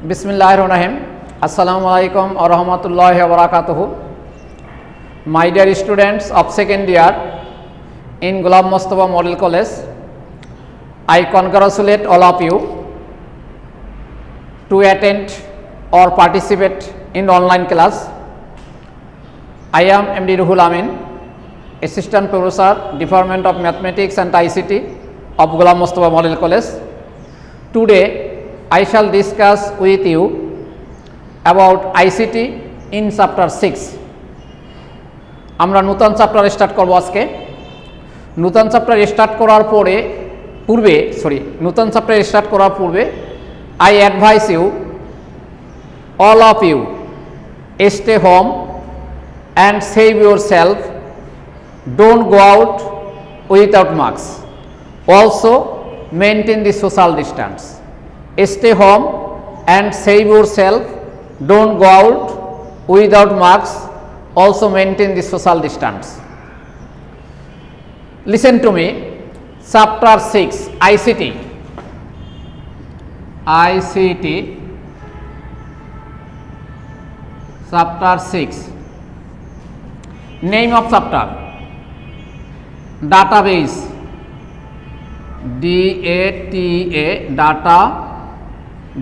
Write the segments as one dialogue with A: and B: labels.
A: Bismillahirrahmanirrahim. Assalamualaikum warahmatullahi wabarakatuh. My dear students of second year in Ghulam Mustafa Model College, I congratulate all of you to attend or participate in online class. I am MD Ruhul Amin, Assistant Professor, Department of Mathematics and ICT of Ghulam Mustafa Model College. Today, I shall discuss with you about ICT in chapter 6. আমরা নতুন chapter start করব আজকে। নতুন chapter start করার পূর্বে I advise you, all of you, stay home and save yourself. Don't go out without masks. Also, maintain the social distance. Stay home and save yourself. Don't go out without masks. Also maintain the social distance. Listen to me. Chapter 6, ICT. Chapter 6. Name of chapter: Database. DATA, data.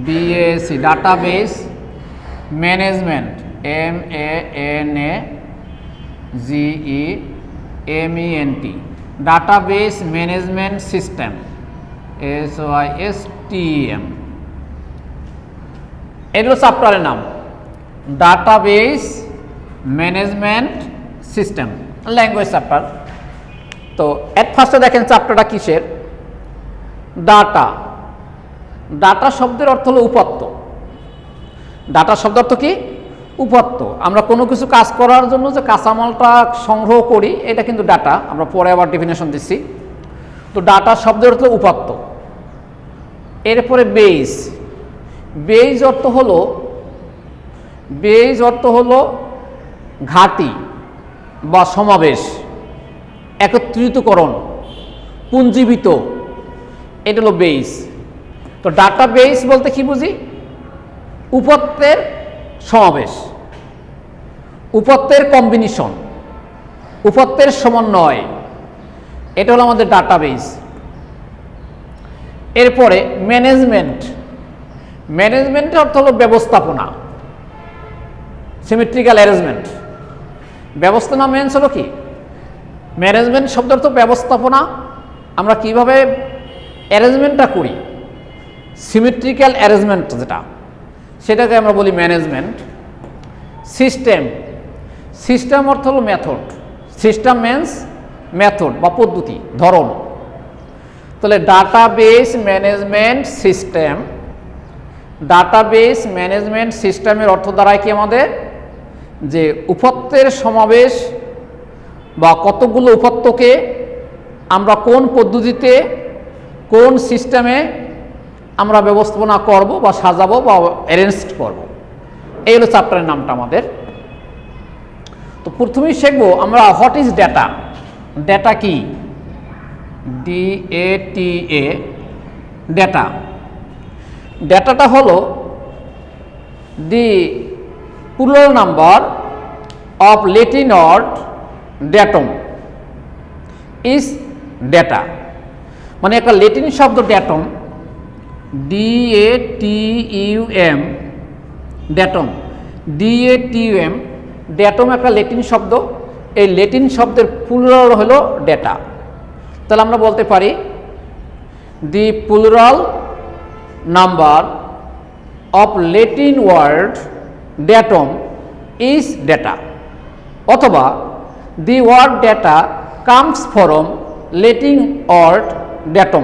A: BAC, database management. MANAGEMENT, database management system. SYSTEM. এগুলো চ্যাপ্টারের নাম, database management system, language chapter. তো এট ফার্স্টে দেখেন চ্যাপ্টারটা কিসের। Data. Data শব্দের অর্থ হলো উপাত্ত। ডাটা শব্দ অর্থ কি? উপাত্ত। আমরা কোনো কিছু কাজ করার জন্য যে কাঁচামালটা সংগ্রহ করি, এটা কিন্তু ডাটা। আমরা পরে আবার ডেফিনেশন দিচ্ছি। তো ডাটা শব্দের অর্থ উপাত্ত। এরপরে বেজ। বেজ অর্থ হলো ঘাঁটি বা সমাবেশ, একত্রিতকরণ, পুঞ্জীবিত, এটা হলো বেজ। তো ডাটা বেস বলতে কি বুঝি? উপাত্তের সমাবেশ, উপাত্তের কম্বিনেশন, উপাত্তের সমন্বয়, এটা হলো আমাদের ডাটা বেস। এরপরে ম্যানেজমেন্ট। ম্যানেজমেন্টের অর্থ হলো ব্যবস্থাপনা, সিমেট্রিক্যাল অ্যারেঞ্জমেন্ট। ব্যবস্থাপনা মেন্স হলো কি? ম্যানেজমেন্ট শব্দ অর্থ ব্যবস্থাপনা। আমরা কিভাবে অ্যারেঞ্জমেন্টটা করি, সিমেট্রিক্যাল অ্যারেঞ্জমেন্ট যেটা, সেটাকে আমরা বলি ম্যানেজমেন্ট। সিস্টেম। সিস্টেম অর্থ হলো মেথড। সিস্টেম মিন্স মেথড বা পদ্ধতি, ধরন। তাহলে database management system. Database management সিস্টেমের অর্থ দাঁড়ায় কি আমাদের? যে উপাত্তের সমাবেশ বা কতগুলো উপাত্তকে আমরা কোন পদ্ধতিতে, কোন সিস্টেমে আমরা ব্যবস্থাপনা করব বা সাজাবো বা অ্যারেঞ্জ করব, এই হলো চ্যাপ্টারের নামটা আমাদের। তো প্রথমেই শিখবো আমরা হোয়াট ইজ ডেটা। ডেটা কি? DATA, data. ডেটাটা হলো the plural number of Latin word datum is data. মানে একটা ল্যাটিন শব্দ ডেটম, DATUM, ডেটম, DATUM, ডেটম একটা ল্যাটিন শব্দ। এই ল্যাটিন শব্দের প্লুরাল হলো ডেটা। তাহলে আমরা বলতে পারি the plural number of Latin word datum is data, অথবা the word data comes from Latin word datum.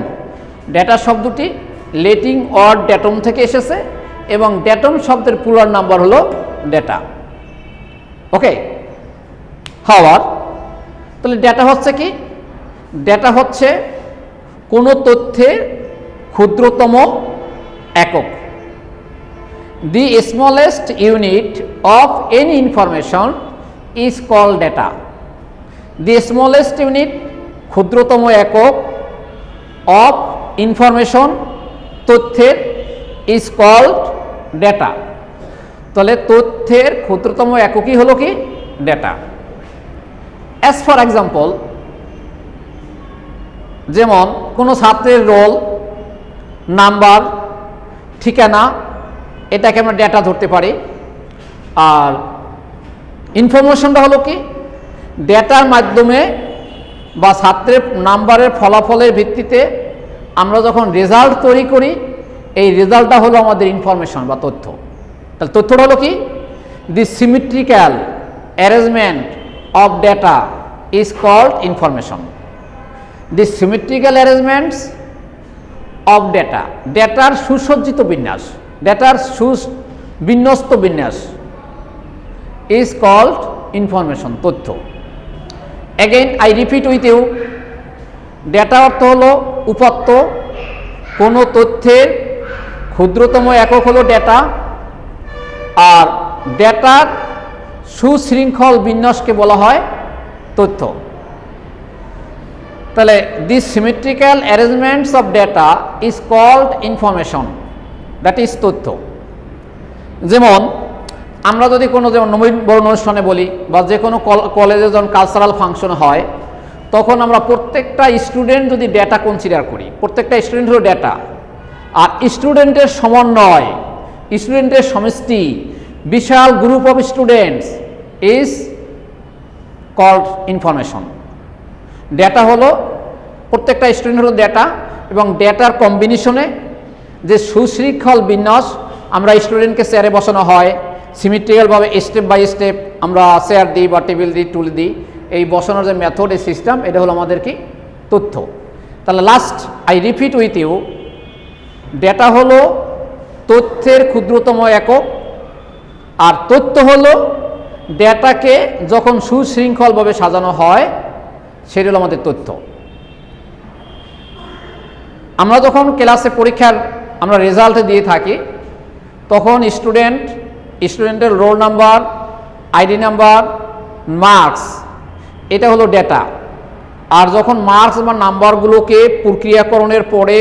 A: Data শব্দটি ল্যাটিন ওয়ার্ড ডেটম থেকে এসেছে এবং ডেটম শব্দের প্লুরাল নাম্বার হলো ডেটা। ওকে, হাওয়ার। তাহলে ডেটা হচ্ছে কি? ডেটা হচ্ছে কোনো তথ্যের ক্ষুদ্রতম একক। The smallest unit of any information is called data. The smallest unit, ক্ষুদ্রতম একক, অফ ইনফরমেশন, তথ্যের, ইজ কল্ড ডেটা। তাহলে তথ্যের ক্ষুদ্রতম এককই হলো কি? ডেটা। অ্যাজ ফর এক্সাম্পল, যেমন কোনো ছাত্রের রোল নাম্বার, ঠিকানা, এটাকে আমরা ডেটা ধরতে পারি। আর ইনফরমেশনটা হলো কি? ডেটার মাধ্যমে বা ছাত্রের নাম্বারের ফলাফলের ভিত্তিতে আমরা যখন রেজাল্ট তৈরি করি, এই রেজাল্টটা হলো আমাদের ইনফরমেশন বা তথ্য। তাহলে তথ্যটা হলো কি? The symmetrical arrangement of data is called information. The symmetrical arrangements of data, ডেটার সুসজ্জিত বিন্যাস, ডেটার সুবিন্যস্ত বিন্যাস ইজ কল্ড ইনফরমেশন, তথ্য। Again I repeat with you, data অর্থ হলো উপাত্ত। কোনো তথ্যের ক্ষুদ্রতম একক হলো ডেটা, আর ডেটার সুশৃঙ্খল বিন্যাসকে বলা হয় তথ্য। তাহলে this symmetrical arrangements of data is called information, that is তথ্য। যেমন আমরা যদি কোনো যেমন নবীনবরণ অনুষ্ঠানে বলি বা যে কোনো কলেজে যখন কালচারাল ফাংশন হয়, তখন আমরা প্রত্যেকটা স্টুডেন্ট যদি ডেটা কনসিডার করি, প্রত্যেকটা স্টুডেন্ট হলো ডেটা। আর স্টুডেন্টের সমন্বয়, স্টুডেন্টের সমষ্টি, বিশাল group of students is called information. Data হলো প্রত্যেকটা স্টুডেন্ট হলো ডেটা, এবং ডেটার কম্বিনেশনে যে সুশৃঙ্খল বিন্যাস, আমরা স্টুডেন্টকে চেয়ারে বসানো হয়, সিমেট্রিক্যালভাবে স্টেপ বাই স্টেপ আমরা চেয়ার দিই বা টেবিল দিই, টুল দিই, এই বসানোর যে মেথড, এই সিস্টেম, এটা হলো আমাদের কি? তথ্য। তাহলে last I repeat with you, data হলো তথ্যের ক্ষুদ্রতম একক, আর তথ্য হলো ডেটাকে যখন সুশৃঙ্খলভাবে সাজানো হয়, সেটা হলো আমাদের তথ্য। আমরা যখন ক্লাসে পরীক্ষার আমরা রেজাল্ট দিয়ে থাকি, তখন স্টুডেন্টের roll number, ID number, marks, এটা হলো ডেটা। আর যখন মার্কস বা নাম্বারগুলোকে প্রক্রিয়াকরণের পরে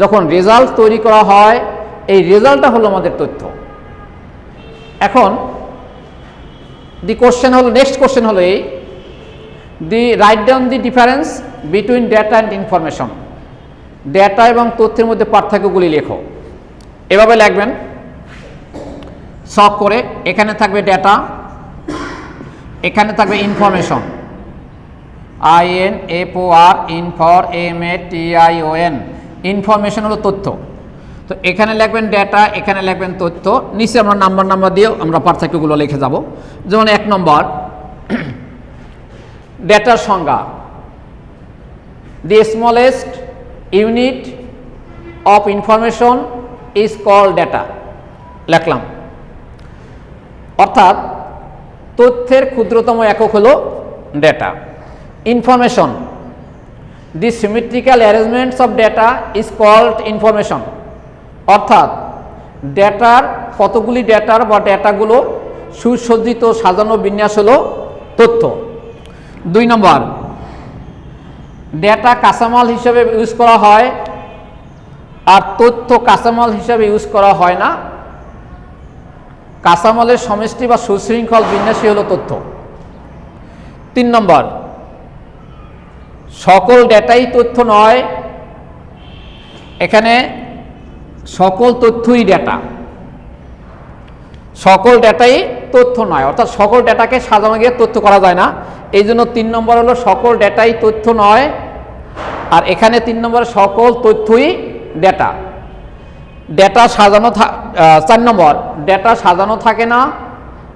A: যখন রেজাল্ট তৈরি করা হয়, এই রেজাল্টটা হলো আমাদের তথ্য। এখন নেক্সট কোশ্চেন হলো এই, write down the difference between data and information. Data এবং তথ্যের মধ্যে পার্থক্যগুলি লেখো। এভাবে লিখবেন সব করে। এখানে থাকবে ডেটা, এখানে থাকবে ইনফরমেশন, INFOR, INFORMATION, ইনফরমেশন হলো তথ্য। তো এখানে লিখবেন ডেটা, এখানে লিখবেন তথ্য, নিচে আমরা নাম্বার দিয়েও আমরা পার্থক্যগুলো লিখে যাব। যেমন 1 নম্বর, ডেটার সংজ্ঞা, the smallest unit of information is called data, লিখলাম। অর্থাৎ তথ্যের ক্ষুদ্রতম একক হলো data. Information, the symmetrical arrangements of data is called information. অর্থাৎ ডেটার কতগুলি ডেটার বা ডেটাগুলো সুসজ্জিত সাজানো বিন্যাস হলো তথ্য। 2 নম্বর, ডেটা কাঁচামাল হিসেবে ইউজ করা হয়, আর তথ্য কাঁচামাল হিসেবে ইউজ করা হয় না। কাঁচামালের সমষ্টি বা সুশৃঙ্খল বিন্যাসই হলো তথ্য। 3 নম্বর, সকল ডেটাই তথ্য নয়। এখানে সকল তথ্যই ডেটা, সকল ডেটাই তথ্য নয়, অর্থাৎ সকল ডেটাকে সাজানো গিয়ে তথ্য করা যায় না। এই জন্য 3 নম্বর হলো সকল ডেটাই তথ্য নয়, আর এখানে 3 নম্বরে সকল তথ্যই ডেটা। ডেটা সাজানো 4 নম্বর, ডেটা সাজানো থাকে না,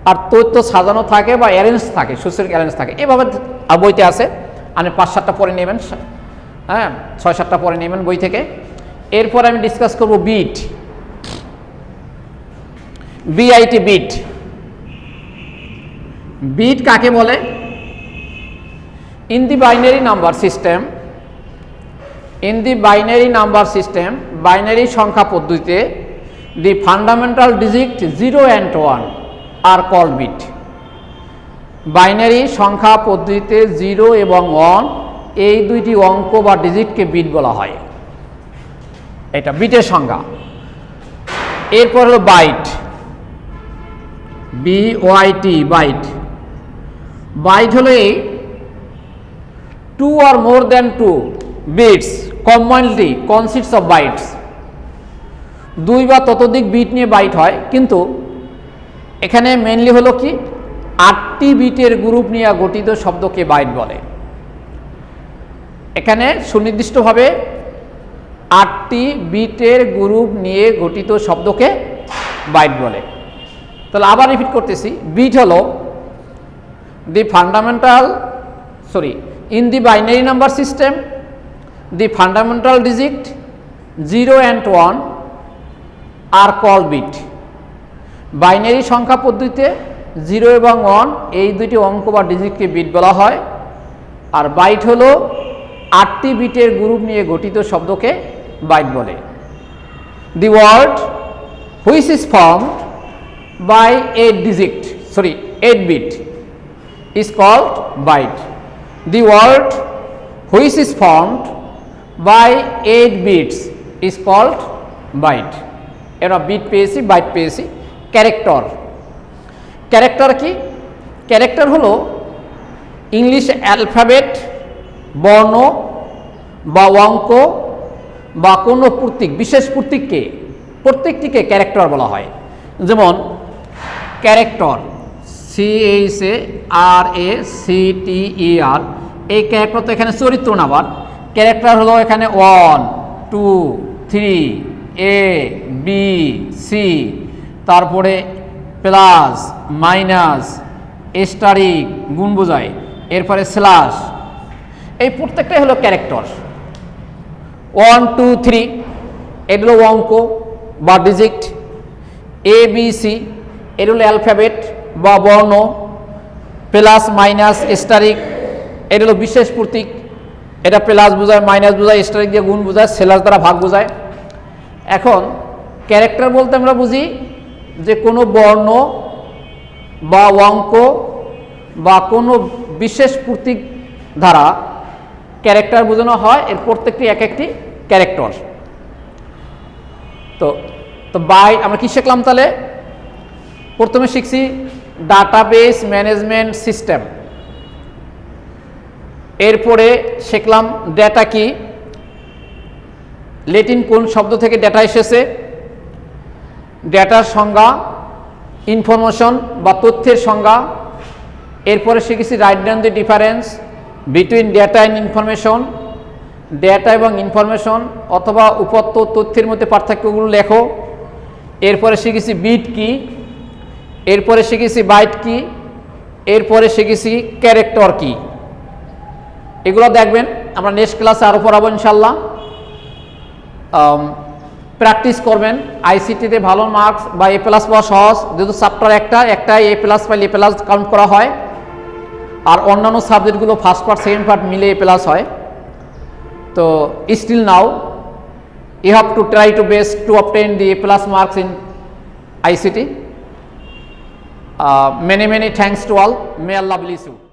A: আর তথ্য সাজানো থাকে বা অ্যারেঞ্জ থাকে, সুশৃঙ্খল অ্যারেঞ্জ থাকে। এভাবে বইতে আছে, আপনি 5-7টা পরে নেবেন, হ্যাঁ 6-7টা পরে নেবেন বই থেকে। এরপর আমি ডিসকাস করব বিট, BIT, বিট। বিট কাকে বলে? In the binary number system, binary সংখ্যা পদ্ধতিতে the fundamental digit 0 and 1 are called bit. Binary সংখ্যা পদ্ধতিতে 0 এবং 1 এই দুইটি অঙ্ক বা ডিজিটকে বিট বলা হয়। এটা বিটের সংজ্ঞা। এরপর হলো বাইট, BYT, বাইট। বাইট হলো এই 2 or more than 2 bits commonly consists of bytes। 2 বা ততোধিক বিট নিয়ে বাইট হয়, কিন্তু এখানে মেনলি হলো কি 8টি বিটের গ্রুপ নিয়ে গঠিত শব্দকে বাইট বলে। এখানে সুনির্দিষ্টভাবে 8টি বিটের গ্রুপ নিয়ে গঠিত শব্দকে বাইট বলে। তাহলে আবার রিপিট করতেছি, বিট হলো in the binary number system the fundamental digit 0 and 1 are called bit। Binary সংখ্যা পদ্ধতিতে 0 এবং 1 এই দুটি অঙ্ক বা ডিজিটকে বিট বলা হয়। আর বাইট হলো 8টি বিটের গ্রুপ নিয়ে গঠিত শব্দকে বাইট বলে। The word which is formed by 8 bit is called byte। The word which is formed by 8 bits is called byte। এরা বিট পেয়েছি, বাইট পেয়েছি। ক্যারেক্টার কি? ক্যারেক্টার হলো ইংলিশ অ্যালফাবেট, বর্ণ বা অঙ্ক বা কোনো প্রতীক, বিশেষ প্রত্যেকটিকে ক্যারেক্টার বলা হয়। যেমন ক্যারেক্টার, CHARACTER, এই ক্যারেক্টার তো এখানে চরিত্র না, আবার ক্যারেক্টার হলো এখানে 1 2 3 A B C, তারপরে প্লাস মাইনাস এস্টারিক গুণ বোঝায়, এরপরে স্ল্যাশ, এই প্রত্যেকটাই হলো ক্যারেক্টার। 1 2 3 এগুলো অঙ্ক বা ডিজিট, ABC এগুলো অ্যালফাবেট বা বর্ণ, প্লাস মাইনাস এস্টারিক এটা হলো বিশেষ প্রতীক, এটা প্লাস বোঝায়, মাইনাস বোঝায়, এস্টারিক দিয়ে গুণ বোঝায়, স্ল্যাশ দ্বারা ভাগ বোঝায়। এখন ক্যারেক্টার বলতে আমরা বুঝি যে কোনো বর্ণ বা অঙ্ক বা কোনো বিশেষ প্রতীক দ্বারা ক্যারেক্টার বোঝানো হয়, এর প্রত্যেকটি এক একটি ক্যারেক্টার। তো বাইট আমরা কি শিখলাম তাহলে? প্রথমে শিখছি ডাটাবেস ম্যানেজমেন্ট সিস্টেম, এরপরে শিখলাম ডেটা কি, ল্যাটিন কোন শব্দ থেকে ডেটা এসেছে, ডেটার সংজ্ঞা, ইনফরমেশন বা তথ্যের সংজ্ঞা। এরপরে শিখেছি write down the difference between data and information, data এবং ইনফরমেশন অথবা উপত্য তথ্যের মধ্যে পার্থক্যগুলো লেখো। এরপরে শিখেছি বিট কি, এরপরে শিখেছি বাইট কি, এরপরে শিখেছি ক্যারেক্টার কি। এগুলো দেখবেন, আমরা নেক্সট ক্লাসে আরও পড়াবো ইনশাল্লাহ। প্র্যাকটিস করবেন, আইসিটিতে ভালো মার্কস বা A+ পাওয়া সহজ, যেহেতু চ্যাপ্টার একটা A+ পাইলে A+ কাউন্ট করা হয়, আর অন্যান্য সাবজেক্টগুলো ফার্স্ট পার্ট সেকেন্ড পার্ট মিলে A+ হয়। তো still now you have to try to best to obtain the A+ marks in ICT. Many thanks to all. May Allah bless you.